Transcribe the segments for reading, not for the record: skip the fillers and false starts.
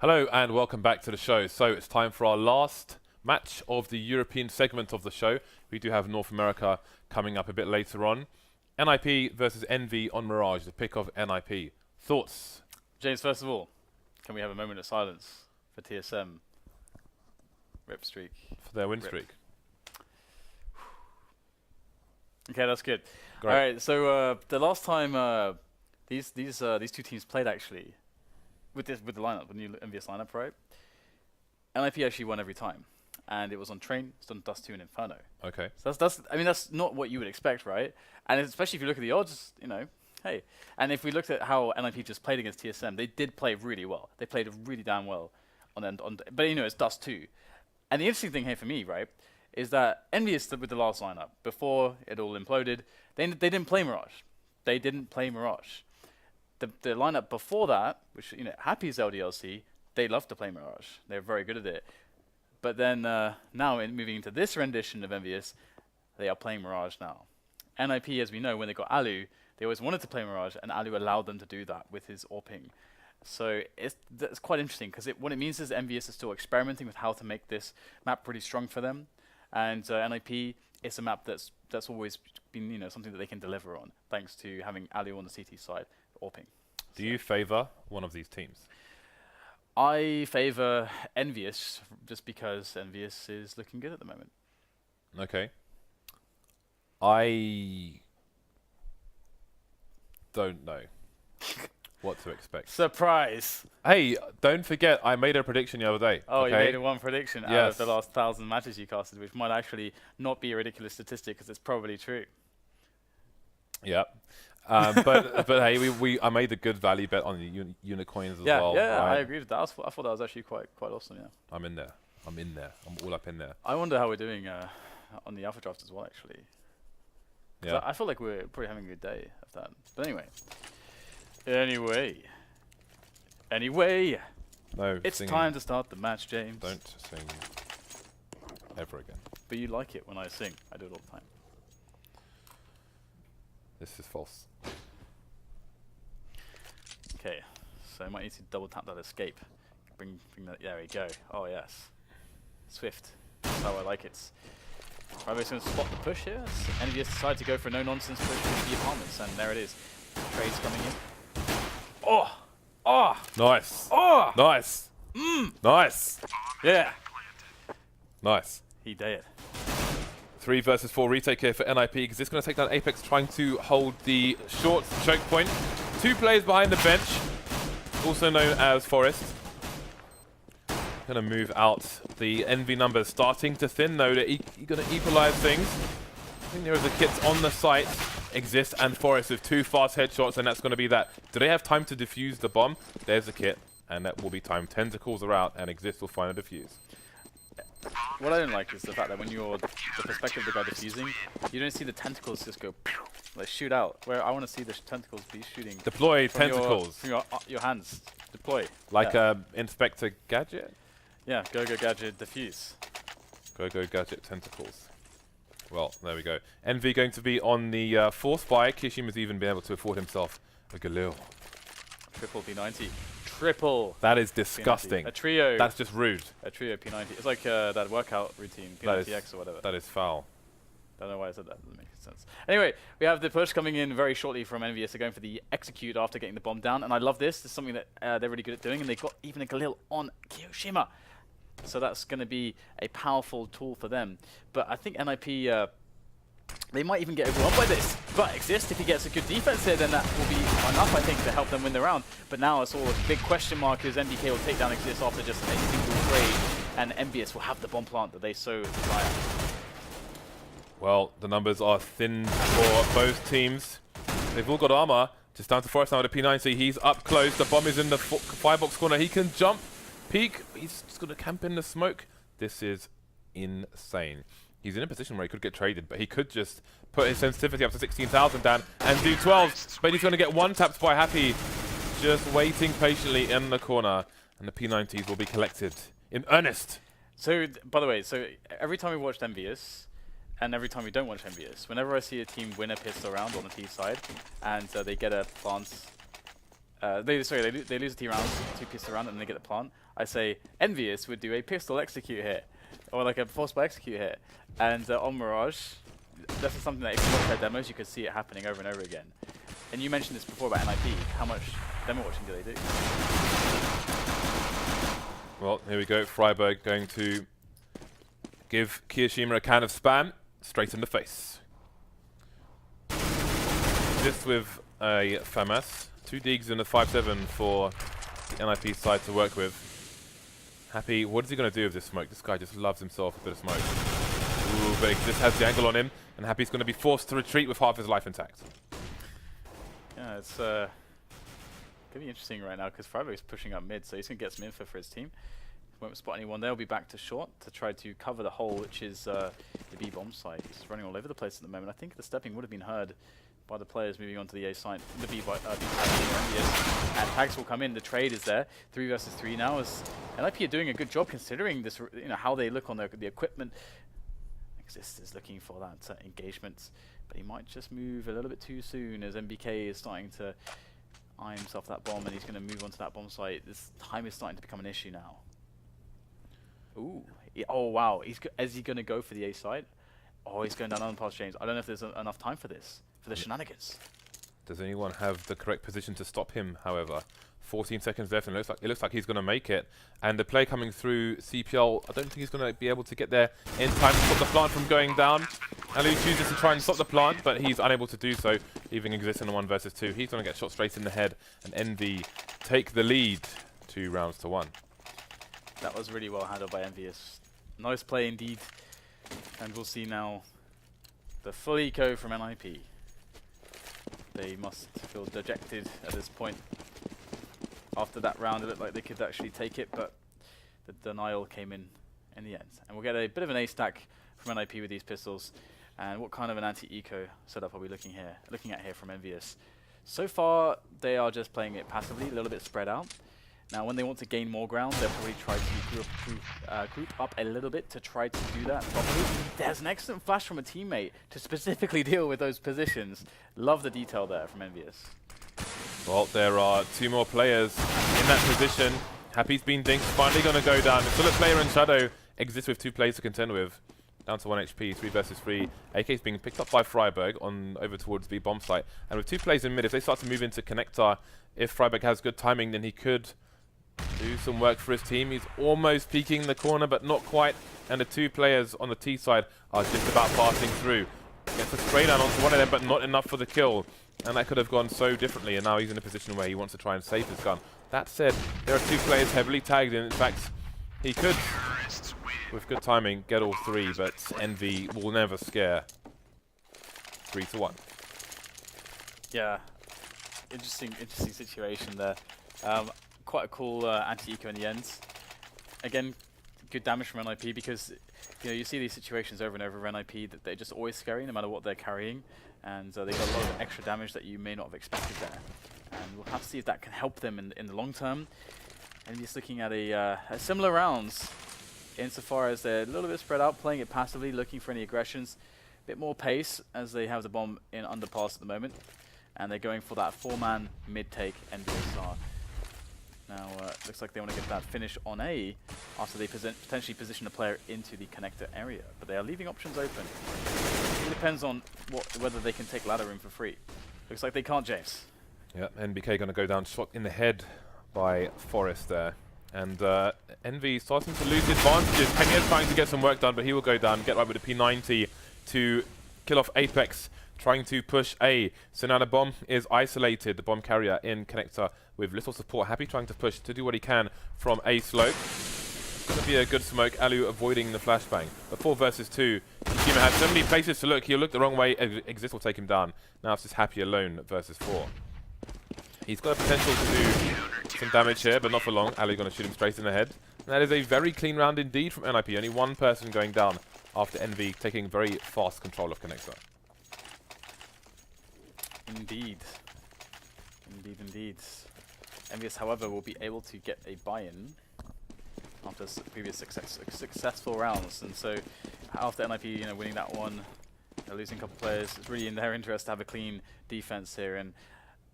Hello and welcome back to the show. So it's time for our last match of the European segment of the show. We do have North America coming up a bit later on. NiP versus EnVy on Mirage, the pick of NiP. Thoughts? James, first of all, can we have a moment of silence for TSM? Rip streak. For their win streak. Okay, that's good. Great. All right, so the last time these two teams played actually with the lineup, the new EnVyUs lineup, right? NiP actually won every time, and it was on Train, it's on Dust 2 and Inferno. Okay. So that's not what you would expect, right? And especially if you look at the odds, you know, hey. And if we looked at how NiP just played against TSM, they did play really well. They played really damn well but you know, it's Dust 2. And the interesting thing here for me, right, is that EnVyUs with the last lineup, before it all imploded, they didn't play Mirage. They didn't play Mirage. The lineup before that, which, you know, Happy's LDLC, they love to play Mirage. They're very good at it. But then now, moving into this rendition of EnVyUs, they are playing Mirage now. NiP, as we know, when they got Alu, they always wanted to play Mirage, and Alu allowed them to do that with his AWPing. So that's quite interesting, because what it means is EnVyUs is still experimenting with how to make this map pretty strong for them. And NiP is a map that's always been, you know, something that they can deliver on, thanks to having Alu on the CT side, AWPing. Do you favour one of these teams? I favour EnVyUs, just because EnVyUs is looking good at the moment. Okay. I don't know what to expect. Surprise! Hey, don't forget, I made a prediction the other day. Oh, okay? you made one prediction out of the last 1,000 matches you casted, which might actually not be a ridiculous statistic, because it's probably true. Yeah. but hey, I made a good value bet on the unicoins as well. Yeah, right? I agree with that. I thought that was actually quite awesome. Yeah. I'm in there. I'm all up in there. I wonder how we're doing on the alpha draft as well, actually. Yeah. I feel like we're probably having a good day of that. But anyway. No. It's singing. time to start the match, James. Don't sing ever again. But you like it when I sing. I do it all the time. This is false. Okay, so I might need to double tap that escape. Bring that. There we go. Oh yes, swift. That's how I like it. Rabo's going to spot the push here. EnVyUs decide to go for a no-nonsense push with the apartments, and there it is. Trades coming in. Oh, oh, Nice. oh, Nice. Nice. yeah. Nice. He did. 3 versus 4 retake here for NiP, because it's going to take down Apex, trying to hold the short choke point. 2 players behind the bench, also known as Forest. Going to move out. The EnVy numbers starting to thin, though. They're going to equalize things. I think there is a kit on the site. Exist and Forest with 2 fast headshots, and that's going to be that. Do they have time to defuse the bomb? There's the kit, and that will be time. Tentacles are out, and Exist will find a defuse. What I don't like is the fact that when you're the perspective of the guy defusing, you don't see the tentacles just go pew, like shoot out. Where I want to see the tentacles be shooting. Deploy from tentacles. From your hands. Deploy. Like Inspector Gadget? Yeah, go gadget defuse. Go Gadget tentacles. Well, there we go. EnVy going to be on the 4th buy. Kishima's even been able to afford himself a Galil. Triple P90. Triple. That is disgusting. P90. A trio. That's just rude. A trio P90. It's like that workout routine, P90X or whatever. That is foul. Don't know why I said that. Doesn't make sense. Anyway, we have the push coming in very shortly from EnVyUs. They're going for the execute after getting the bomb down, and I love this. This is something that they're really good at doing, and they've got even a Galil on Kiyoshima. So that's going to be a powerful tool for them. But I think NiP, they might even get overwhelmed by this. But Exist, if he gets a good defense here, then that will be enough, I think, to help them win the round. But now it's all a big question mark, as MBK will take down Exist after just a single trade, and EnVyUs will have the bomb plant that they so desire. Well, the numbers are thin for both teams. They've all got armor. Just down to Forest now with a P90. He's up close. The bomb is in the 5-box corner. He can jump, peek. He's just going to camp in the smoke. This is insane. He's in a position where he could get traded, but he could just put his sensitivity up to 16,000 down and do 12. But he's going to get one tapped by Happy, just waiting patiently in the corner. And the P90s will be collected in earnest. So, by the way, so every time we watched EnVyUs, and every time we don't watch EnVyUs, whenever I see a team win a pistol round on the T side, and they get a plant they lose a T round, 2 pistol round, and then they get the plant. I say EnVyUs would do a pistol execute here, or like a force by execute here. And on Mirage, this is something that if you watch their demos, you could see it happening over and over again. And you mentioned this before about NiP. How much demo watching do they do? Well, here we go. Freiburg going to give Kiyoshima a can of spam straight in the face. This with a FAMAS. 2 digs and a 5-7 for the NiP side to work with. Happy, what is he going to do with this smoke? This guy just loves himself a bit of smoke. Ooh, but he just has the angle on him, and Happy's going to be forced to retreat with half his life intact. Yeah, it's going to be interesting right now because Freiburg is pushing up mid, so he's going to get some info for his team. Won't spot anyone. They'll be back to short to try to cover the hole, which is the B bomb site. He's running all over the place at the moment. I think the stepping would have been heard by the players moving on to the A side, the B side, and tags will come in. The trade is there. 3 versus 3 now. As NiP are doing a good job considering this, how they look on the equipment. Exist is looking for that engagement, but he might just move a little bit too soon as MBK is starting to eye himself that bomb, and he's going to move onto that bomb site. This time is starting to become an issue now. Ooh! Oh wow! Is he going to go for the A side? Oh, he's going down on past James. I don't know if there's enough time for this. For the shenanigans. Does anyone have the correct position to stop him, however? 14 seconds left, and it looks like he's going to make it. And the play coming through CPL, I don't think he's going to be able to get there in time to stop the plant from going down. Alu chooses to try and stop the plant, but he's unable to do so, leaving Exist in a 1 versus 2. He's going to get shot straight in the head, and Envy take the lead 2 rounds to 1. That was really well handled by EnVyUs. Nice play indeed. And we'll see now the full eco from NiP. They must feel dejected at this point. After that round, it looked like they could actually take it, but the denial came in the end. And we'll get a bit of an A stack from NiP with these pistols. And what kind of an anti-eco setup are we looking at here from EnVyUs? So far, they are just playing it passively, a little bit spread out. Now, when they want to gain more ground, they'll probably try to group up a little bit to try to do that properly. There's an excellent flash from a teammate to specifically deal with those positions. Love the detail there from EnVyUs. Well, there are 2 more players in that position. Happy's been dinked, finally going to go down. Still a player in Shadow. Exists with 2 players to contend with. Down to 1 HP, 3 versus 3. AK is being picked up by Freiburg on over towards the bomb site. And with 2 players in mid, if they start to move into connector, if Freiburg has good timing, then he could do some work for his team. He's almost peeking the corner, but not quite. And the 2 players on the T side are just about passing through. Gets a spray down onto one of them, but not enough for the kill. And that could have gone so differently, and now he's in a position where he wants to try and save his gun. That said, there are 2 players heavily tagged in. In fact, he could, with good timing, get all 3, but Envy will never scare. 3 to 1. Yeah, interesting situation there. Quite a cool anti-eco in the end. Again, good damage from NiP because you see these situations over and over with NiP that they're just always scary no matter what they're carrying, and they got a lot of extra damage that you may not have expected there. And we'll have to see if that can help them in the long term. And just looking at a similar rounds, insofar as they're a little bit spread out, playing it passively, looking for any aggressions, a bit more pace as they have the bomb in underpass at the moment, and they're going for that 4-man mid take NBSR. Now, looks like they want to get that finish on A after they potentially position a player into the connector area. But they are leaving options open. It depends on whether they can take ladder room for free. Looks like they can't, James. Yep, NBK going to go down shot in the head by Forrest there. And Envy starting to lose advantages. Pena trying to get some work done, but he will go down, get right with the P90 to kill off Apex, trying to push A. So now the bomb is isolated, the bomb carrier in connector with little support. Happy trying to push to do what he can from A slope. Going to be a good smoke. Alu avoiding the flashbang. But 4 versus 2. Kishima has so many places to look. He'll look the wrong way. Exist will take him down. Now it's just Happy alone versus 4. He's got a potential to do some damage here, but not for long. Alu going to shoot him straight in the head. And that is a very clean round indeed from NiP. Only 1 person going down after Envy taking very fast control of connector. Indeed. Indeed. EnVyUs, however, will be able to get a buy-in after previous successful rounds, and so after NiP, winning that one, they're losing a couple players. It's really in their interest to have a clean defense here, and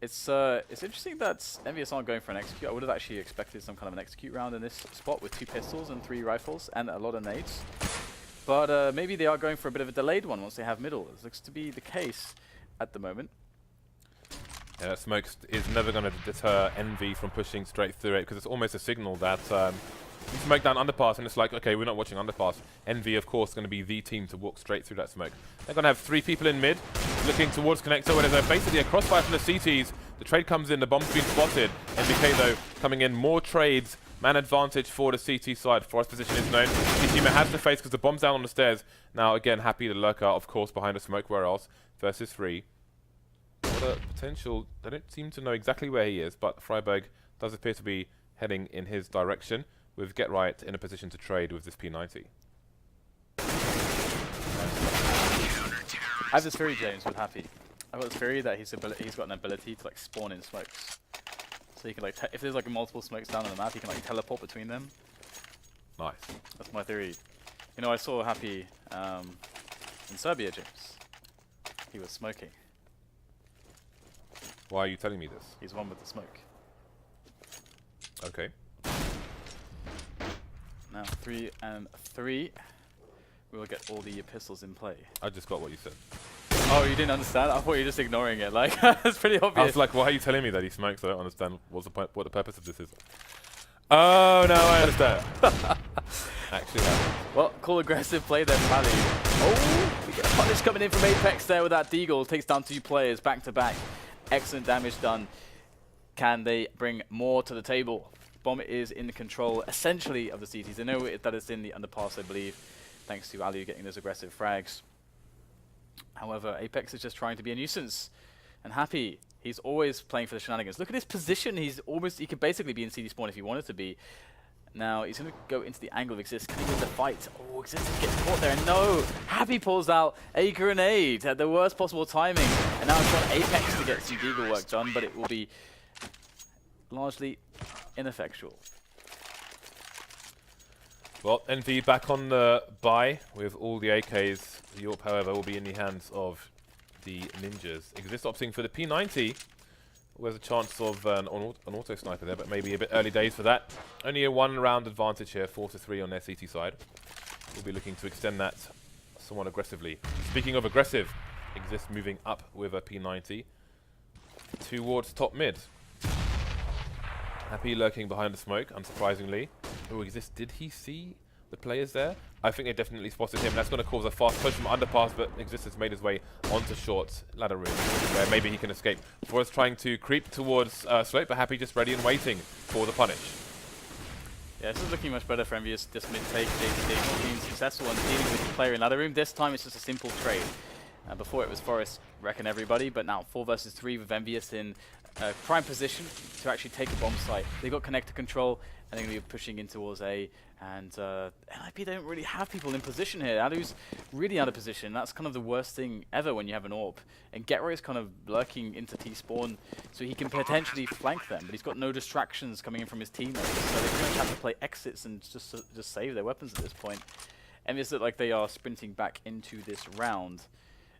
It's interesting that EnVyUs aren't going for an execute. I would have actually expected some kind of an execute round in this spot with 2 pistols and 3 rifles and a lot of nades. But maybe they are going for a bit of a delayed one once they have middle. This looks to be the case at the moment. Yeah, that smoke is never going to deter Envy from pushing straight through it, because it's almost a signal that you smoke down underpass, and it's like, okay, we're not watching underpass. Envy, of course, going to be the team to walk straight through that smoke. They're going to have 3 people in mid, looking towards connector, where there's basically a crossfire from the CTs. The trade comes in, the bomb's been spotted. NBK, though, coming in, more trades. Man advantage for the CT side. Forest position is known. CT has to face because the bomb's down on the stairs. Now, again, Happy, the lurker, of course, behind the smoke. Where else? Versus 3. What a potential. They don't seem to know exactly where he is, but Freiberg does appear to be heading in his direction, with Get Right in a position to trade with this P90. I have this theory, James, with Happy. I've got this theory that he's got an ability to like spawn in smokes. So he can like, if there's like multiple smokes down on the map, he can like teleport between them. Nice. That's my theory. You know, I saw Happy in Serbia, James. He was smoking. Why are you telling me this? He's one with the smoke. Okay. Now 3 and 3. We will get all the pistols in play. I just got what you said. Oh, you didn't understand? I thought you were just ignoring it. Like, it's pretty obvious. I was like, why are you telling me that he smokes? I don't understand what's the point, what the purpose of this is. Oh, no, I understand. Actually, well, cool aggressive play there, Pally. Oh, we get a punish coming in from Apex there with that deagle. Takes down 2 players back to back. Excellent damage done. Can they bring more to the table? Bomb is in control, essentially, of the CTs. They know that it's in the underpass, I believe, thanks to Alu getting those aggressive frags. However, Apex is just trying to be a nuisance. And Happy, he's always playing for the shenanigans. Look at his position. He could basically be in CD spawn if he wanted to be. Now, he's going to go into the angle of Exist. Can he win the fight? Oh, Exist gets caught there. And no! Happy pulls out a grenade at the worst possible timing. And now it's on Apex to get some deagle work done, but it will be largely ineffectual. well, Envy back on the buy with all the AKs. The AWP, however, will be in the hands of the Ninjas. Exist opting for the P90. There's a chance of an auto sniper there, but maybe a bit early days for that. Only a 1-round advantage here, 4-3 on their CT side. We'll be looking to extend that somewhat aggressively. Speaking of aggressive, Exist moving up with a P90 towards top mid. Happy lurking behind the smoke, unsurprisingly. Oh, Exist, did he see the players there? I think they definitely spotted him. That's going to cause a fast push from underpass, but Exist has made his way onto short ladder room, where maybe he can escape. Forrest trying to creep towards slope, but Happy just ready and waiting for the punish. Yeah, this is looking much better for EnVyUs. This mid-take, they've been successful in dealing with the player in ladder room. This time it's just a simple trade. Before it was Forrest wrecking everybody, but now 4 versus 3 with EnVyUs in prime position to actually take a bomb site. They've got connector control, and they're going to be pushing in towards A. And NiP don't really have people in position here. Alu's really out of position. That's kind of the worst thing ever when you have an AWP. And Getray is kind of lurking into T-spawn, so he can potentially flank them, but he's got no distractions coming in from his teammates. So they pretty much have to play exits and just save their weapons at this point. And it's like they are sprinting back into this round.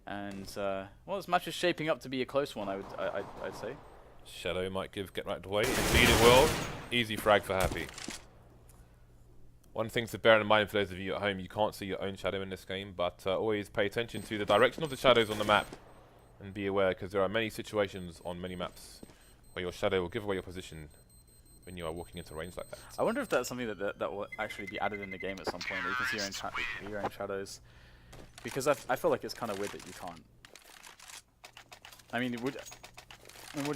And well, this match is shaping up to be a close one, I'd say. Shadow might give Get Right away. Indeed it will. Easy frag for Happy. One thing to bear in mind for those of you at home, you can't see your own shadow in this game, but always pay attention to the direction of the shadows on the map. And be aware, because there are many situations on many maps where your shadow will give away your position when you are walking into range like that. I wonder if that's something that will actually be added in the game at some point, where you can see your own shadows. Because I feel like it's kind of weird that you can't. I mean, what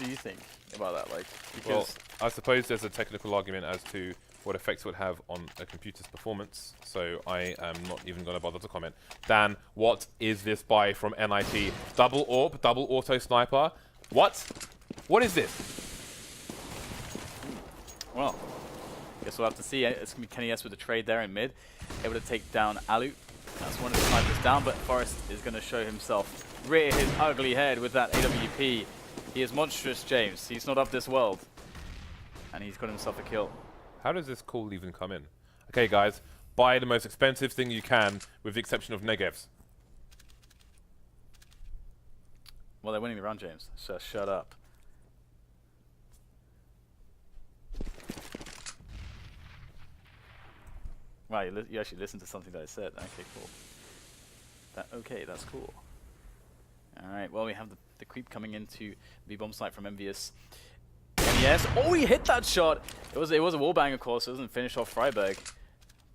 do you think about that? Like, because well, I suppose there's a technical argument as to what effects it would have on a computer's performance, so I am not even going to bother to comment. Dan, what is this buy from NiP? Double AWP, double auto sniper. What? What is this? Well, guess we'll have to see. It's going to be Kenny S with the trade there in mid, able to take down Alu. That's one of the snipers down, but Forrest is going to show himself, rear his ugly head with that AWP. He is monstrous, James. He's not of this world. And he's got himself a kill. How does this call even come in? Okay, guys, buy the most expensive thing you can, with the exception of negevs. Well, they're winning the round, James, so shut up. Wow, you actually listened to something that I said. Okay, cool. Okay, that's cool. All right, well, we have the creep coming into the bomb site from EnVyUs. Yes, oh, he hit that shot. It was a wallbang, of course. It doesn't finish off Freiburg,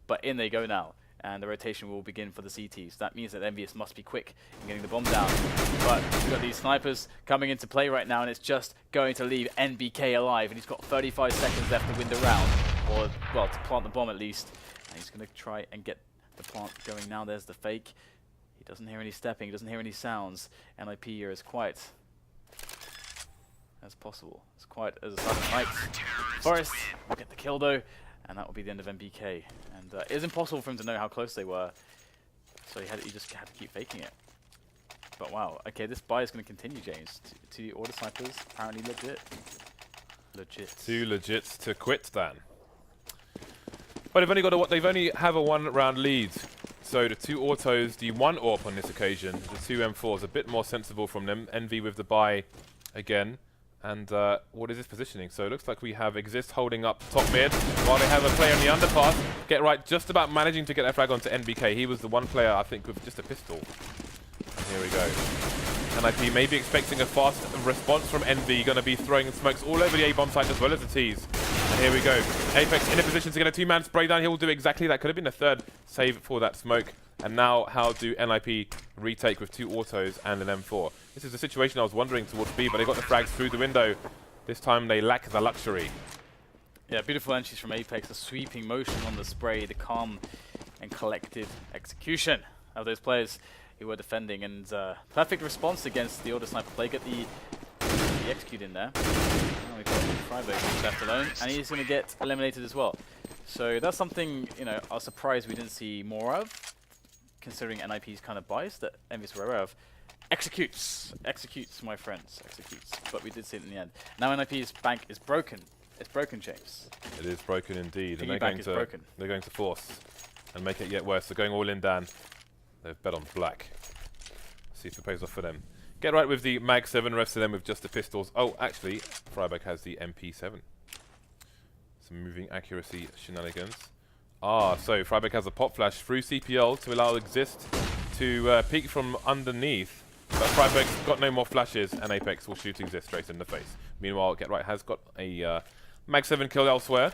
but in they go now, and the rotation will begin for the CTs. That means that EnVyUs must be quick in getting the bomb down. But we've got these snipers coming into play right now, and it's just going to leave NBK alive, and he's got 35 seconds left to win the round, or well, to plant the bomb at least. And he's going to try and get the plant going now. There's the fake. He doesn't hear any stepping. He doesn't hear any sounds. NiP here is quiet as possible. It's quiet as a silent night. Forest will get the kill though, and that will be the end of NBK. And it was impossible for him to know how close they were, so he just had to keep faking it. But wow, okay, this buy is going to continue, James. To order snipers, apparently legit. Too legit to quit, Dan. But they've only have a 1-round lead. So the 2 autos, the 1 AWP on this occasion, the 2 M4s, a bit more sensible from them. Envy with the buy again. And what is this positioning? So it looks like we have Exist holding up top mid, while they have a player in the underpass. Get right, just about managing to get that frag onto NBK. He was the one player, I think, with just a pistol. Here we go. NiP may be expecting a fast response from Envy. Going to be throwing smokes all over the A-bomb site as well as the T's. And here we go. Apex in a position to get a 2-man spray down. He'll do exactly that. Could have been a 3rd save for that smoke. And now how do NiP retake with 2 autos and an M4? This is the situation I was wondering towards B, but they got the frags through the window. This time they lack the luxury. Yeah, beautiful entries from Apex. The sweeping motion on the spray, the calm and collected execution of those players who were defending, and perfect response against the order sniper play. Get the execute in there. Now we've got Freiburg left alone, and he's going to get eliminated as well. So that's something, you know, I was surprised we didn't see more of, considering NiP's kind of bias that EnVyUs were aware of. Executes, my friends, executes. But we did see it in the end. Now NiP's bank is broken. It's broken, James. It is broken indeed, and bank is broken. They're going to force and make it yet worse. They're going all in, Dan. They've bet on black. See if it pays off for them. Get right with the Mag 7, rest of them with just the pistols. Oh, actually, Freiburg has the MP7. Some moving accuracy shenanigans. Ah, so Freiburg has a pop flash through CPL to allow Exist to peek from underneath. But Freiburg's got no more flashes, and Apex will shoot Exist straight in the face. Meanwhile, Get Right has got a Mag 7 kill elsewhere.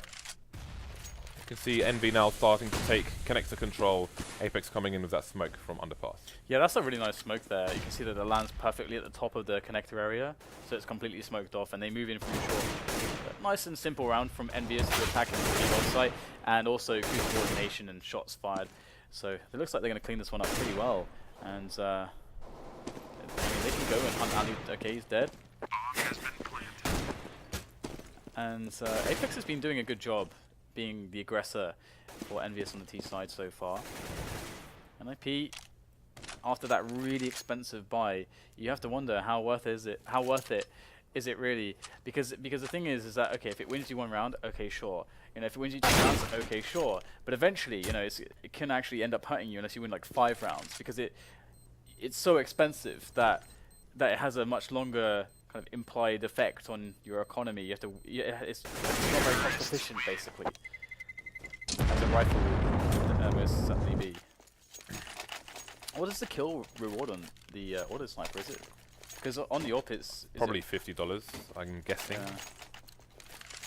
You can see Envy now starting to take connector control. Apex coming in with that smoke from underpass. Yeah, that's a really nice smoke there. You can see that it lands perfectly at the top of the connector area, so it's completely smoked off, and they move in from short. But nice and simple round from EnVyUs to attack into the bomb site, and also good coordination and shots fired. So it looks like they're going to clean this one up pretty well, and they can go and hunt Ali. Okay, he's dead. And Apex has been doing a good job being the aggressor for EnVyUs on the T side so far. NiP, after that really expensive buy, you have to wonder how worth is it? How worth it is it really? Because the thing is that okay, if it wins you 1 round, okay, sure. You know, if it wins you 2 rounds, okay, sure. But eventually, you know, it can actually end up hurting you unless you win like 5 rounds, because it's so expensive that it has a much longer kind of implied effect on your economy. You have to, it's not very cost efficient, basically. As a rifle will certainly be. What is the kill reward on the auto sniper? Is it? Because on the AWP it's probably $50. I'm guessing. Yeah.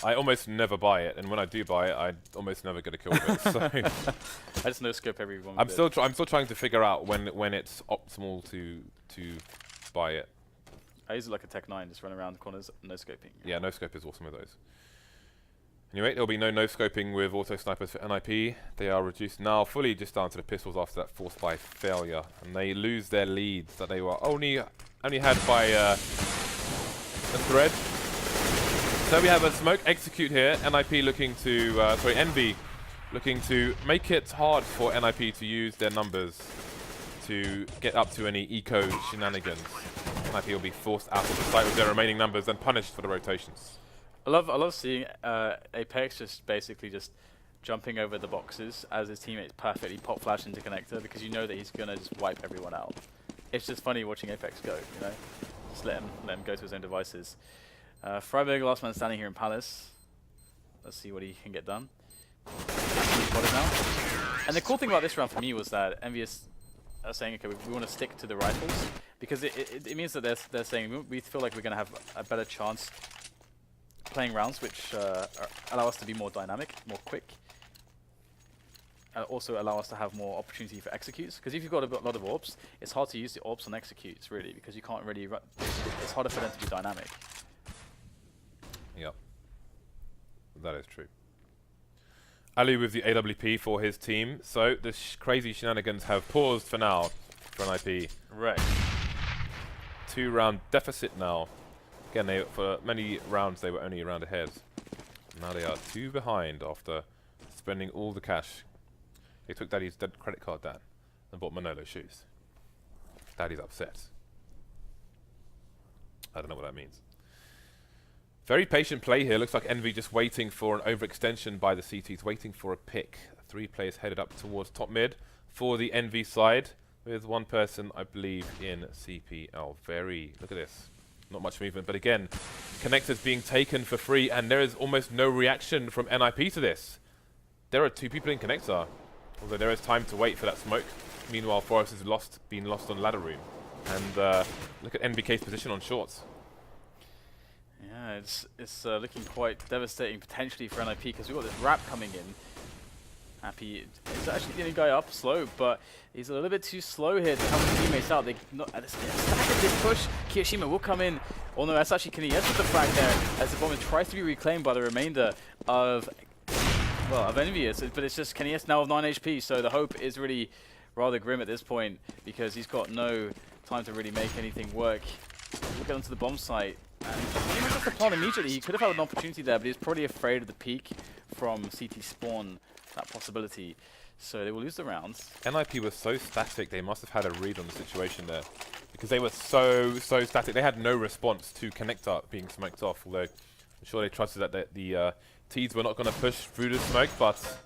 I almost never buy it, and when I do buy it, I almost never get a kill with it. So I just no scope everyone. I'm still trying to figure out when it's optimal to buy it. I use it like a Tech 9, just run around the corners, no scoping. Yeah, no scope is awesome with those. Anyway, there'll be no scoping with auto snipers for NiP. They are reduced now fully just down to the pistols after that force buy failure, and they lose their leads that they were only had by a thread. So we have a smoke execute here. NiP looking to Envy looking to make it hard for NiP to use their numbers to get up to any eco shenanigans. NiP will be forced out of the site with their remaining numbers and punished for the rotations. I love seeing Apex just basically just jumping over the boxes as his teammates perfectly pop flash into connector, because you know that he's gonna just wipe everyone out. It's just funny watching Apex go, you know. Just let him go to his own devices. Freiburg, last man standing here in Palace. Let's see what he can get done. Spotted now. And the cool thing about this round for me was that EnVyUs are saying, okay, we want to stick to the rifles, because it means that they're saying we feel like we're going to have a better chance playing rounds which allow us to be more dynamic, more quick, also allow us to have more opportunity for executes. Because if you've got a lot of orbs, it's hard to use the orbs on executes, really, because you can't really run. It's harder for them to be dynamic. Yep. That is true. Ali with the AWP for his team. So the crazy shenanigans have paused for now for NiP. Right. 2-round deficit now. Again, for many rounds they were only a round ahead. Now they are 2 behind after spending all the cash. They took Daddy's credit card down and bought Manolo shoes. Daddy's upset. I don't know what that means. Very patient play here. Looks like Envy just waiting for an overextension by the CTs, waiting for a pick. 3 players headed up towards top mid for the Envy side, with 1 person, I believe, in CPL. Look at this. Not much movement, but again, connectors being taken for free, and there is almost no reaction from NiP to this. There are 2 people in connector, although there is time to wait for that smoke. Meanwhile, Forest has been lost on ladder room. And look at NBK's position on shorts. Yeah, it's looking quite devastating potentially for NiP, because we've got this wrap coming in. Happy is actually the only guy up slow, but he's a little bit too slow here to help his teammates out. They not staggered this push. Kiyoshima will come in. Oh no, that's actually Kenny with the frag there as the bomb tries to be reclaimed by the remainder of EnVyUs, but it's just Kenny now with 9 HP, so the hope is really rather grim at this point, because he's got no time to really make anything work. We'll get onto the bomb site, and he must have to plant immediately. He could have had an opportunity there, but he's probably afraid of the peak from CT spawn, that possibility. So they will lose the rounds. NiP was so static, they must have had a read on the situation there, because they were so static. They had no response to connector being smoked off, although I'm sure they trusted that the T's were not going to push through the smoke, but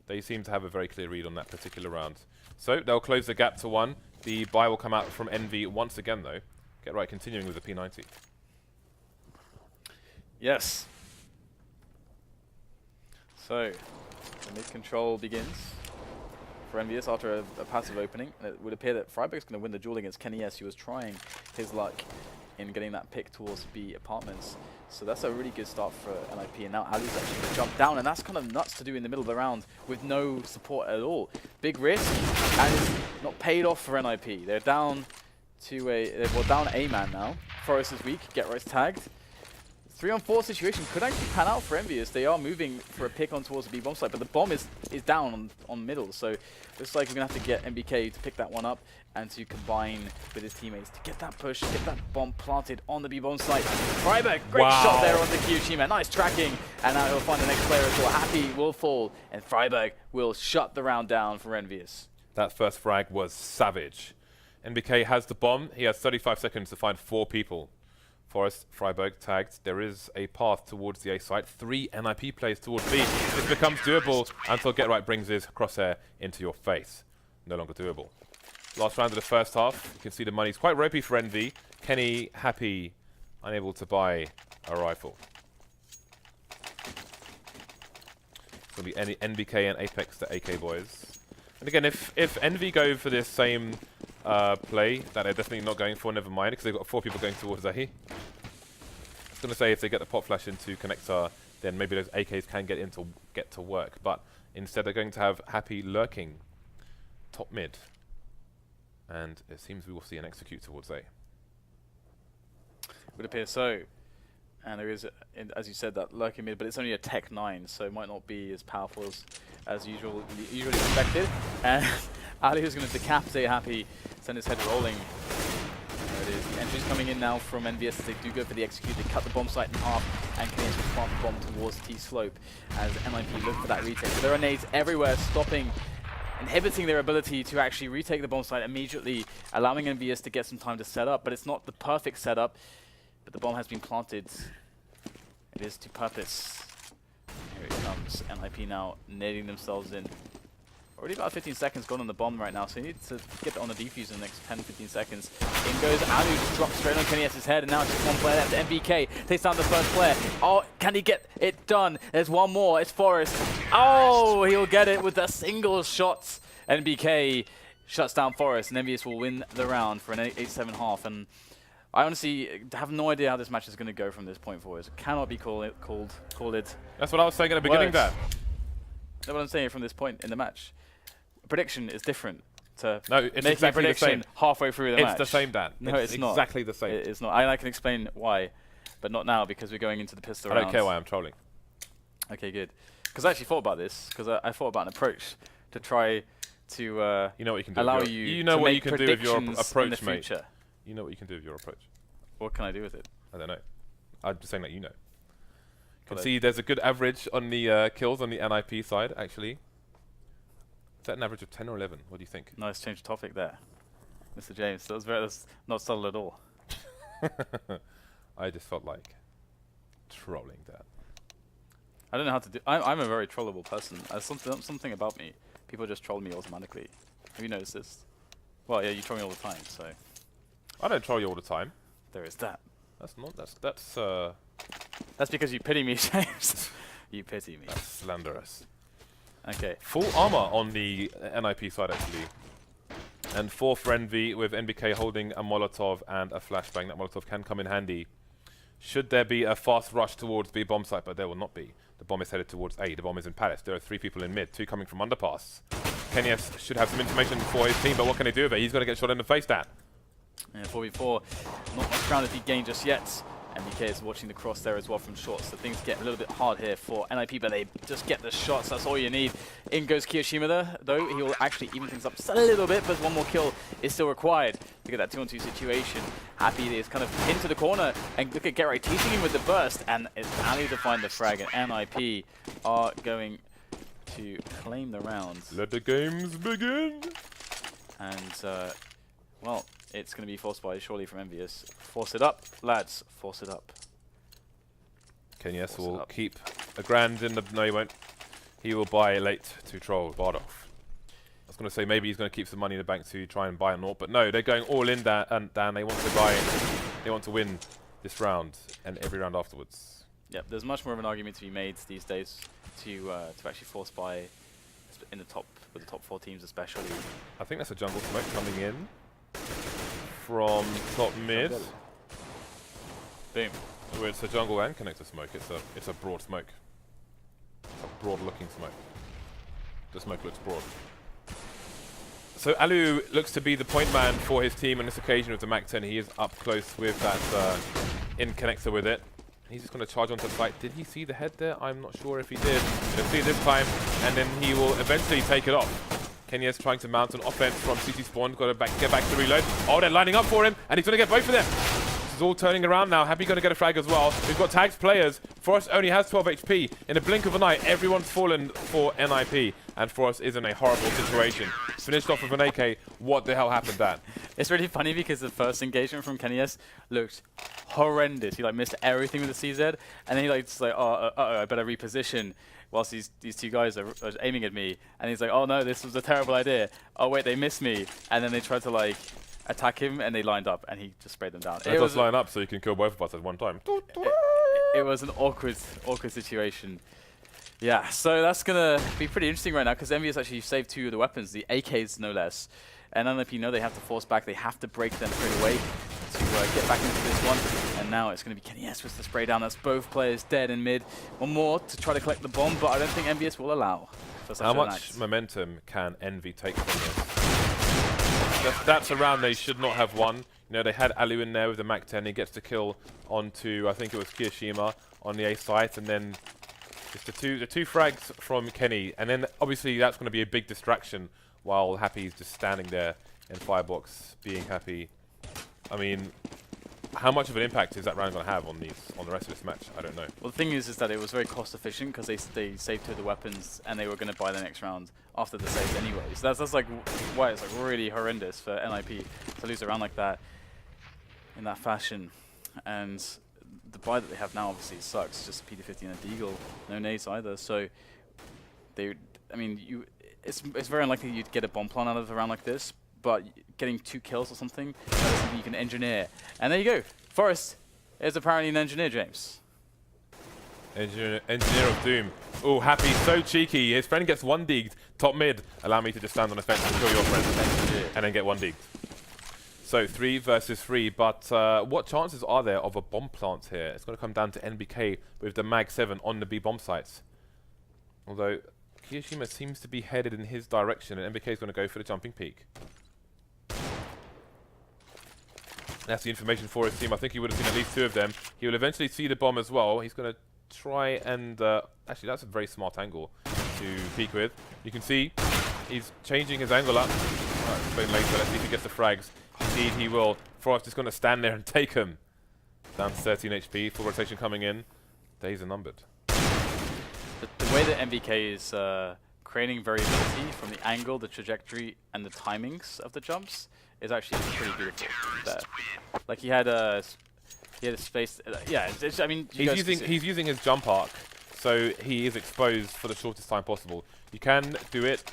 they seem to have a very clear read on that particular round. So they'll close the gap to 1. The buy will come out from Envy once again, though. Get right, continuing with the P90. Yes. So the mid control begins for EnVyUs after a passive opening. And it would appear that Freiburg's going to win the duel against Kenny S, who was trying his luck in getting that pick towards B apartments. So that's a really good start for NiP, and now Ali's actually going to jump down, and that's kind of nuts to do in the middle of the round with no support at all. Big risk, and it's not paid off for NiP. They're down to down a man now. Forest is weak, Get Right's tagged. 3-on-4 situation could actually pan out for EnVyUs. They are moving for a pick on towards the B bomb site, but the bomb is down on middle, so looks like we're going to have to get MBK to pick that one up and to combine with his teammates to get that push, get that bomb planted on the B bomb site. Freiburg, great shot there on the Kiyoshima, nice tracking, and now he'll find the next player as well. Happy will fall, and Freiburg will shut the round down for EnVyUs. That first frag was savage. NBK has the bomb. He has 35 seconds to find 4 people. Forest, Freiburg tagged. There is a path towards the A site. 3 NiP players towards B. This becomes doable until Get Right brings his crosshair into your face. No longer doable. Last round of the first half. You can see the money's quite ropey for Envy. Kenny, Happy, unable to buy a rifle. So it'll be NBK and Apex the AK boys. And again, if Envy go for this same play that they're definitely not going for, never mind, because they've got 4 people going towards A. I was going to say if they get the pop flash into connector, then maybe those AKs can get to work, but instead they're going to have Happy lurking top mid, and it seems we will see an execute towards A. Would appear so. And there is, as you said, that lurking mid, but it's only a Tech 9, so it might not be as powerful as usually expected. And Ali is going to decapitate Happy, send his head rolling. There it is. The entries coming in now from EnVyUs. They do go for the execute. They cut the bomb site in half, and Canadians will plant the bomb towards T slope as NiP look for that retake. So there are nades everywhere, inhibiting their ability to actually retake the bomb site immediately, allowing EnVyUs to get some time to set up. But it's not the perfect setup. But the bomb has been planted. It is to purpose. Here it comes. NiP now nading themselves in. Already about 15 seconds gone on the bomb right now, so you need to get it on the defuse in the next 10-15 seconds. In goes Alu, just drops straight on KennyS's head, and now it's just one player left. MBK takes down the first player. Oh, can he get it done? There's one more. It's Forest. Oh, he'll get it with a single shot. NBK shuts down Forest, and EnVyUs will win the round for an 8-7 half. And I honestly have no idea how this match is going to go from this point forward. It cannot be called. That's what I was saying at the beginning there. That's what I'm saying from this point in the match. Prediction is different to no, it's making exactly a prediction the same. halfway through the match. It's the same, Dan. No, it's not. Exactly the same. It's not. I can explain why, but not now because we're going into the pistol rounds. I don't care why I'm trolling. Okay, good. Because I actually thought about this, because I thought about an approach to try to you know what you can do allow with you you know to what make you can do with your predictions approach, in the mate. future. You know what you can do with your approach. What can I do with it? I don't know. I'm just saying that you know. You can Got see there's a good average on the kills on the NiP side, actually. Is that an average of 10 or 11? What do you think? Nice change of topic there, Mr. James. That's not subtle at all. I just felt like trolling that. I don't know how to do. I'm a very trollable person. Something about me. People just troll me automatically. Have you noticed this? Well, yeah, you troll me all the time, so. I don't troll you all the time. There is that. That's not. That's because you pity me, James. You pity me. That's slanderous. Okay. Full armor on the NiP side, actually. And 4 for Envy with NBK holding a Molotov and a flashbang. That Molotov can come in handy. Should there be a fast rush towards B bomb site, but there will not be. The bomb is headed towards A. The bomb is in Palace. There are 3 people in mid, 2 coming from underpass. KennyS should have some information for his team, but what can he do with it? He's going to get shot in the face, Dan. Yeah, 4v4. Not much ground to be gained just yet. MBK is watching the cross there as well from short, so things get a little bit hard here for NiP, but they just get the shots. That's all you need. In goes Kiyoshima there, though. He will actually even things up just a little bit, but one more kill is still required to get that 2-on-2 situation. Happy is kind of into the corner, and look at Geralt teasing him with the burst, and it's Ali to find the frag, and NiP are going to claim the round. Let the games begin. And, well, it's going to be forced by surely from EnVyUs. Force it up, lads. Force it up. KennyS will keep a grand in the... No, he won't. He will buy late to troll Bardolph. I was going to say maybe he's going to keep some money in the bank to try and buy a naught, but no, they're going all in there, and Dan, they want to buy... They want to win this round and every round afterwards. Yep, there's much more of an argument to be made these days to actually force buy in the top, with the top 4 teams especially. I think that's a jungle smoke coming in from top mid. Boom. Where it's a jungle and connector smoke. It's a broad smoke. It's a broad looking smoke. The smoke looks broad. So Alu looks to be the point man for his team on this occasion with the Mac-10. He is up close with that in connector with it. He's just going to charge onto the site. Did he see the head there? I'm not sure if he did. He'll see it this time, and then he will eventually take it off. KennyS trying to mount an offense from CT spawn. Got to get back to reload. Oh, they're lining up for him, and he's going to get both of them. This is all turning around now. Happy going to get a frag as well. We've got tagged players. Forest only has 12 HP. In a blink of an eye, everyone's fallen for NiP, and Forest is in a horrible situation. Finished off with an AK. What the hell happened, Dan? It's really funny because the first engagement from KennyS looked horrendous. He like missed everything with the CZ, and then he like just like, oh, I better reposition. Whilst these 2 guys are aiming at me, and he's like, oh no, this was a terrible idea. Oh wait, they missed me, and then they tried to like attack him, and they lined up, and he just sprayed them down. Let us line up so you can kill both of us at one time. It was an awkward situation. Yeah, so that's gonna be pretty interesting right now because EnVyUs actually saved 2 of the weapons, the AKs no less, and NiP know they have to force back, they have to break them straight away to get back into this one. And now it's going to be KennyS with the spray down. That's both players dead in mid. One more to try to collect the bomb, but I don't think EnVyUs will allow. How much momentum can Envy take from this? That's a round they should not have won. You know, they had Alu in there with the Mac-10. He gets the kill onto, I think it was Kiyoshima on the A site, and then just the two frags from Kenny. And then obviously that's going to be a big distraction while Happy's just standing there in Firebox, being happy. I mean, how much of an impact is that round going to have on the rest of this match? I don't know. Well, the thing is that it was very cost efficient because they saved 2 of the weapons and they were going to buy the next round after the saves anyway. So that's like why it's like really horrendous for NiP to lose a round like that in that fashion. And the buy that they have now obviously sucks. Just PD50 and a Deagle, no nades either. So they, I mean, it's very unlikely you'd get a bomb plant out of a round like this, but getting 2 kills or something, that is something you can engineer. And there you go. Forest is apparently an engineer, James. Engineer of Doom. Oh, Happy, so cheeky. His friend gets 1-digged. Top mid. Allow me to just stand on the fence and kill your friend. And then get 1-digged. So 3 versus 3, but what chances are there of a bomb plant here? It's going to come down to NBK with the Mag 7 on the B bomb sites. Although Kiyoshima seems to be headed in his direction, and NBK is going to go for the jumping peak. That's the information for his team. I think he would have seen at least 2 of them. He will eventually see the bomb as well. He's going to try and... actually, that's a very smart angle to peek with. You can see he's changing his angle up. I'll explain later. Let's see if he gets the frags. Indeed, he will. Frost is going to stand there and take him. Down to 13 HP. Full rotation coming in. Days are numbered. The way that MVK is creating variability from the angle, the trajectory, and the timings of the jumps is actually pretty beautiful. There. Like he had a space. Yeah, I mean, he's using his jump arc, so he is exposed for the shortest time possible. You can do it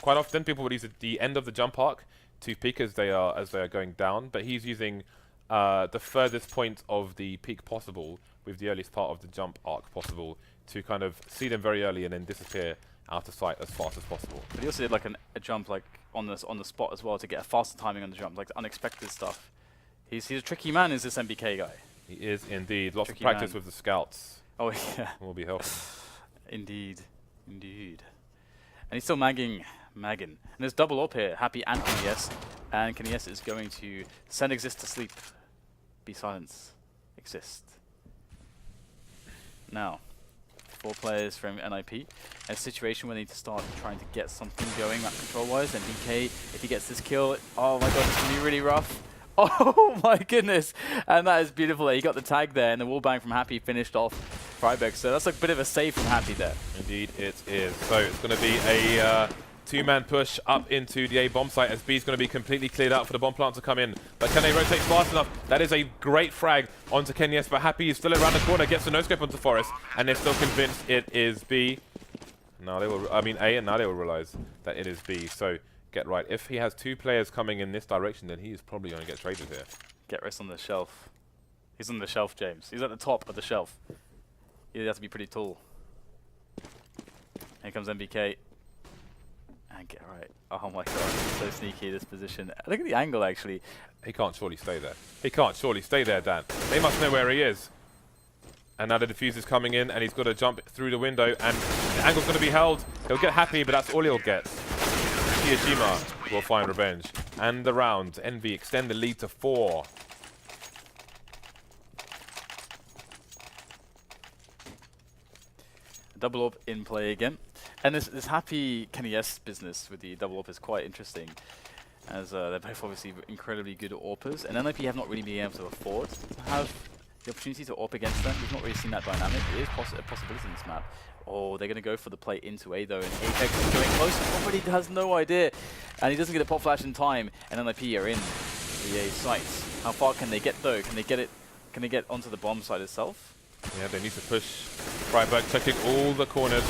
quite often. People would use the end of the jump arc to peak as they are going down, but he's using the furthest point of the peak possible with the earliest part of the jump arc possible to kind of see them very early and then disappear out of sight as fast as possible. But he also did like a jump like on the spot as well to get a faster timing on the jump, like unexpected stuff. He's a tricky man, is this MBK guy? He is indeed. Lots Tricky of practice man. with the scouts. Oh yeah. Will be helpful. Indeed. Indeed. And he's still magging. And there's double up here, Happy and KNS. And KNS is going to send Exist to sleep. Be silence. Exist. Now, 4 players from NiP. A situation where they need to start trying to get something going map control-wise. And BK, if he gets this kill, oh my god, it's going to be really rough. Oh my goodness. And that is beautiful. He got the tag there, and the wallbang from Happy finished off Freiberg. So that's a bit of a save from Happy there. Indeed it is. So it's going to be a 2-man push up into the A bomb site as B is going to be completely cleared out for the bomb plant to come in. But can they rotate fast enough? That is a great frag onto KNS, but Happy is still around the corner, gets the no-scope onto Forest, and they're still convinced it is B. Now they will, A, and now they will realize that it is B. So get right. If he has 2 players coming in this direction, then he is probably going to get traded here. Get rest on the shelf. He's on the shelf, James. He's at the top of the shelf. He has to be pretty tall. Here comes MBK. And get right. Oh my god, so sneaky this position. Look at the angle actually. He can't surely stay there. He can't surely stay there, Dan. They must know where he is. And now the defuse is coming in, and he's got to jump through the window, and the angle's going to be held. He'll get Happy, but that's all he'll get. Kiyoshima will find revenge. And the round. Envy extend the lead to 4. Double up in play again. And this Happy KNS business with the double up is quite interesting, as they're both obviously incredibly good AWPers, and NiP have not really been able to afford to have the opportunity to AWP against them. We've not really seen that dynamic. It is a possibility in this map. Oh, they're going to go for the play into A though, and Apex is going close, but he has no idea, and he doesn't get a pop flash in time, and NiP are in the A sites. How far can they get though? Can they get it? Can they get onto the bomb site itself? Yeah, they need to push. Freiberg checking all the corners,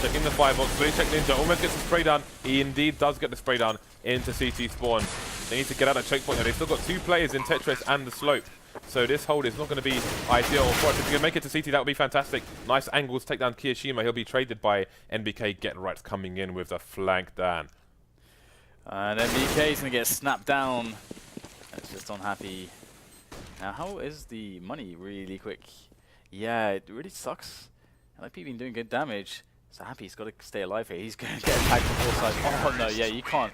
checking the firebox. Blue check Ninja almost gets the spray down. He indeed does get the spray down into CT spawn. They need to get out of choke point now. They've still got 2 players in Tetris and the slope. So this hold is not going to be ideal for us. If we can make it to CT, that would be fantastic. Nice angles, take down Kiyoshima. He'll be traded by NBK. Get right coming in with the flank Dan. And NBK is going to get snapped down. It's just unhappy. Now, how is the money really quick? Yeah, it really sucks. NiP been doing good damage. So Happy, he's got to stay alive here. He's going to get attacked from all sides. Oh no, yeah, you can't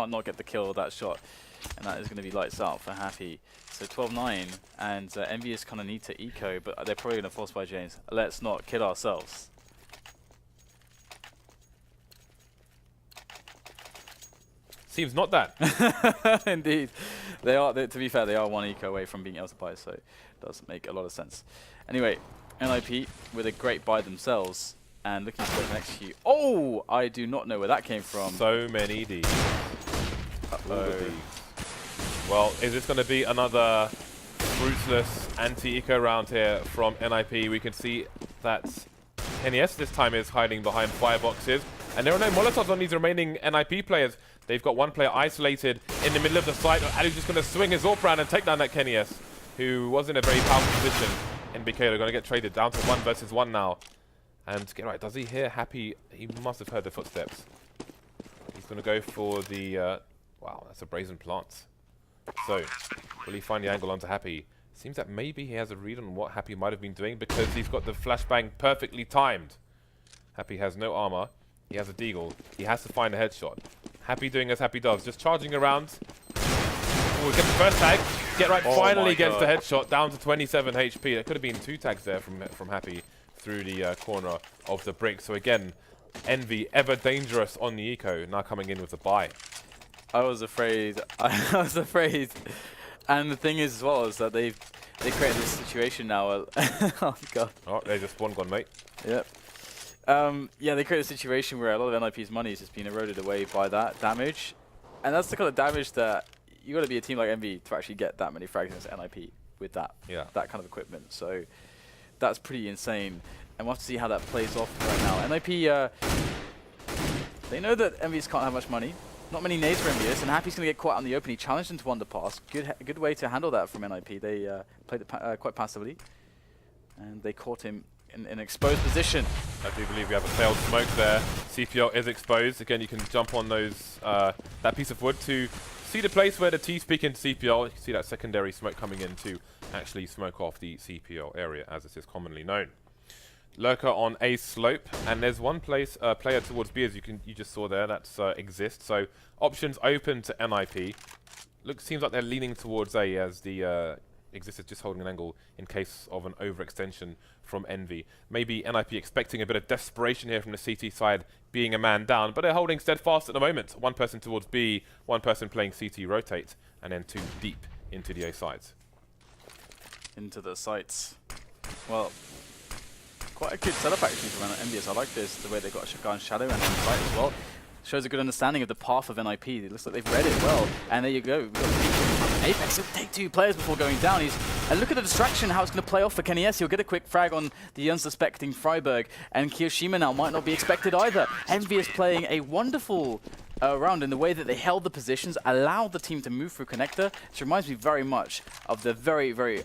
not get the kill with that shot. And that is going to be lights out for Happy. So 12-9, and EnVyUs kind of need to eco, but they're probably going to force by James. Let's not kid ourselves. Seems not that. Indeed. They are, to be fair, they are 1 eco away from being able to buy, so it does make a lot of sense. Anyway, NiP with a great buy themselves, and looking for the next few. Oh! I do not know where that came from. So many Ds. Well, is this going to be another fruitless anti-eco round here from NiP? We can see that NES this time is hiding behind fireboxes. And there are no Molotovs on these remaining NiP players. They've got one player isolated in the middle of the site. Alu's just going to swing his AWP round and take down that Kenny-S, who was in a very powerful position in BK. They're going to get traded down to 1 versus 1 now. And get right, does he hear Happy? He must have heard the footsteps. He's going to go for the... wow, that's a brazen plant. So, will he find the angle onto Happy? Seems that maybe he has a read on what Happy might have been doing because he's got the flashbang perfectly timed. Happy has no armor. He has a deagle. He has to find a headshot. Happy doing as Happy does, just charging around. Oh, we get the first tag. Get right, finally gets the headshot down to 27 HP. There could have been 2 tags there from Happy through the corner of the brick. So again, Envy ever dangerous on the eco, now coming in with the buy. I was afraid. I was afraid. And the thing is as well is that they created this situation now. Oh god. Oh, they just one gone, mate. Yep. Yeah, they created a situation where a lot of NiP's money has just been eroded away by that damage, and that's the kind of damage that you got to be a team like Envy to actually get that many frags against NiP with that that kind of equipment. So that's pretty insane, and we'll have to see how that plays off right now. NiP, they know that EnVyUs can't have much money. Not many nades for EnVyUs, and Happy's going to get caught out in the open. He challenged him to underpass. Good way to handle that from NiP. They played it quite passively, and they caught him in an exposed position. I do believe we have a failed smoke there. CPL is exposed. Again, you can jump on those that piece of wood to see the place where the T's peek into CPL. You can see that secondary smoke coming in to actually smoke off the CPL area, as it is commonly known. Lurker on A slope, and there's one player towards B, as you just saw there. That's exists. So options open to NiP. Seems like they're leaning towards A, as the Exist is just holding an angle in case of an overextension from Envy. Maybe NiP expecting a bit of desperation here from the CT side, being a man down, but they're holding steadfast at the moment. One person towards B, one person playing CT rotate, and then 2 deep into the A sides. Into the sites. Well, quite a good setup actually from EnVyUs. I like this, the way they've got a guy on shadow and on site as well. Shows a good understanding of the path of NiP. It looks like they've read it well. And there you go. We've got Apex. He'll take 2 players before going down. And look at the distraction, how it's going to play off for Kenny-S. He'll get a quick frag on the unsuspecting Freiburg. And Kiyoshima now might not be expected either. EnVyUs playing a wonderful round in the way that they held the positions, allowed the team to move through connector. It reminds me very much of the very, very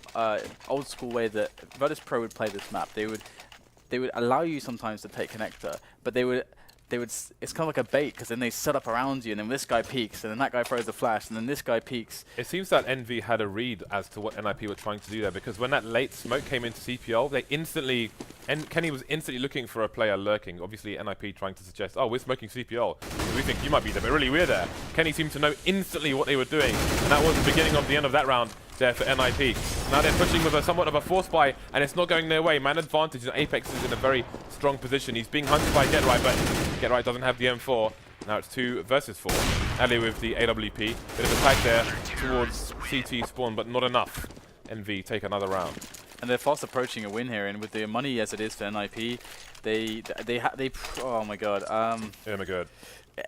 old school way that Virtus Pro would play this map. They would allow you sometimes to take connector, but they would, it's kind of like a bait, because then they set up around you, and then this guy peeks, and then that guy throws a flash, and then this guy peeks. It seems that Envy had a read as to what NiP were trying to do there, because when that late smoke came into CPL, they instantly, Kenny was instantly looking for a player lurking. Obviously, NiP trying to suggest, oh, we're smoking CPL. We think you might be there, but really we're there. Kenny seemed to know instantly what they were doing, and that was the beginning of the end of that round there for NiP. Now they're pushing with a somewhat of a force buy, and it's not going their way. Man advantage, and Apex is in a very strong position. He's being hunted by Get Right, but Get Right doesn't have the M4. Now it's 2 versus 4. Ali with the AWP. Bit of a tag there towards CT spawn, but not enough. Envy take another round. And they're fast approaching a win here, and with the money as it is for NiP, they oh my god. Oh my god.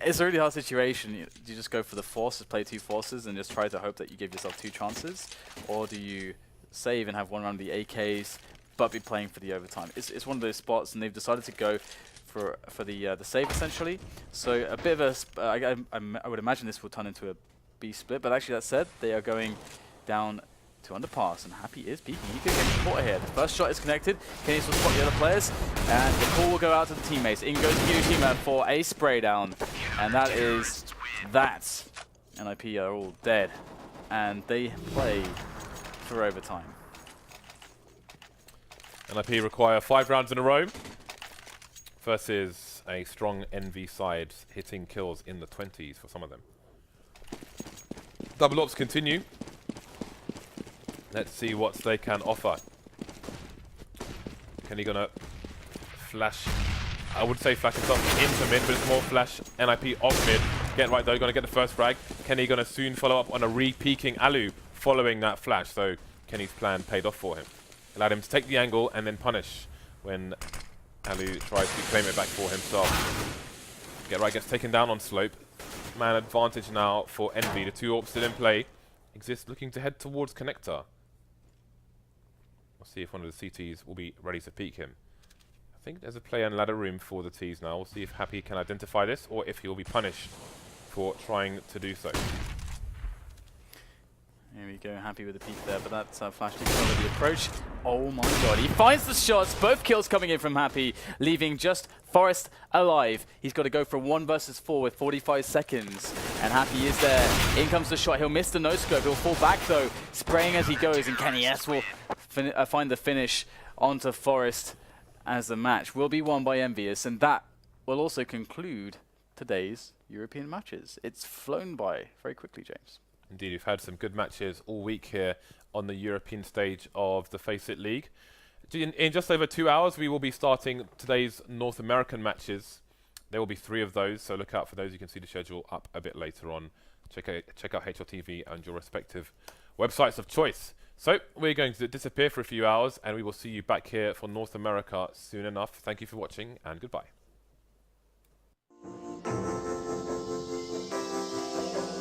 It's a really hard situation. Do you just go for the forces, play 2 forces, and just try to hope that you give yourself 2 chances? Or do you save and have one round of the AKs, but be playing for the overtime? It's one of those spots, and they've decided to go for the save, essentially. So a bit of a... I would imagine this will turn into a B split, but actually that said, they are going down to underpass, and Happy is peeking. He could get caught here. The first shot is connected. Kenny will spot the other players, and the call will go out to the teammates. In goes Kiyoshima for a spray down, and that is that. NiP are all dead, and they play for overtime. NiP require 5 rounds in a row versus a strong Envy side, hitting kills in the 20s for some of them. Double ops continue. Let's see what they can offer. Kenny gonna flash. I would say flash himself into mid, but it's more flash NiP off mid. Get right though, gonna get the first frag. Kenny gonna soon follow up on a re-peeking Alu following that flash. So Kenny's plan paid off for him. Allowed him to take the angle and then punish when Alu tries to claim it back for himself. Get right gets taken down on slope. Man advantage now for Envy. The 2 AWPs still in play. Exist looking to head towards connector. We'll see if one of the CTs will be ready to peek him. I think there's a player in ladder room for the T's now. We'll see if Happy can identify this or if he'll be punished for trying to do so. Here we go, Happy with the peek there, but that's Flash to cover the approach. Oh my god, he finds the shots, both kills coming in from Happy, leaving just Forest alive. He's got to go for 1 versus 4 with 45 seconds, and Happy is there. In comes the shot, he'll miss the no-scope, he'll fall back though, spraying as he goes, and Kenny S will find the finish onto Forest as the match will be won by EnVyUs, and that will also conclude today's European matches. It's flown by very quickly, James. Indeed, we've had some good matches all week here on the European stage of the FACEIT League. In just over 2 hours, we will be starting today's North American matches. There will be 3 of those, so look out for those. You can see the schedule up a bit later on. Check out HLTV and your respective websites of choice. So we're going to disappear for a few hours, and we will see you back here for North America soon enough. Thank you for watching, and goodbye.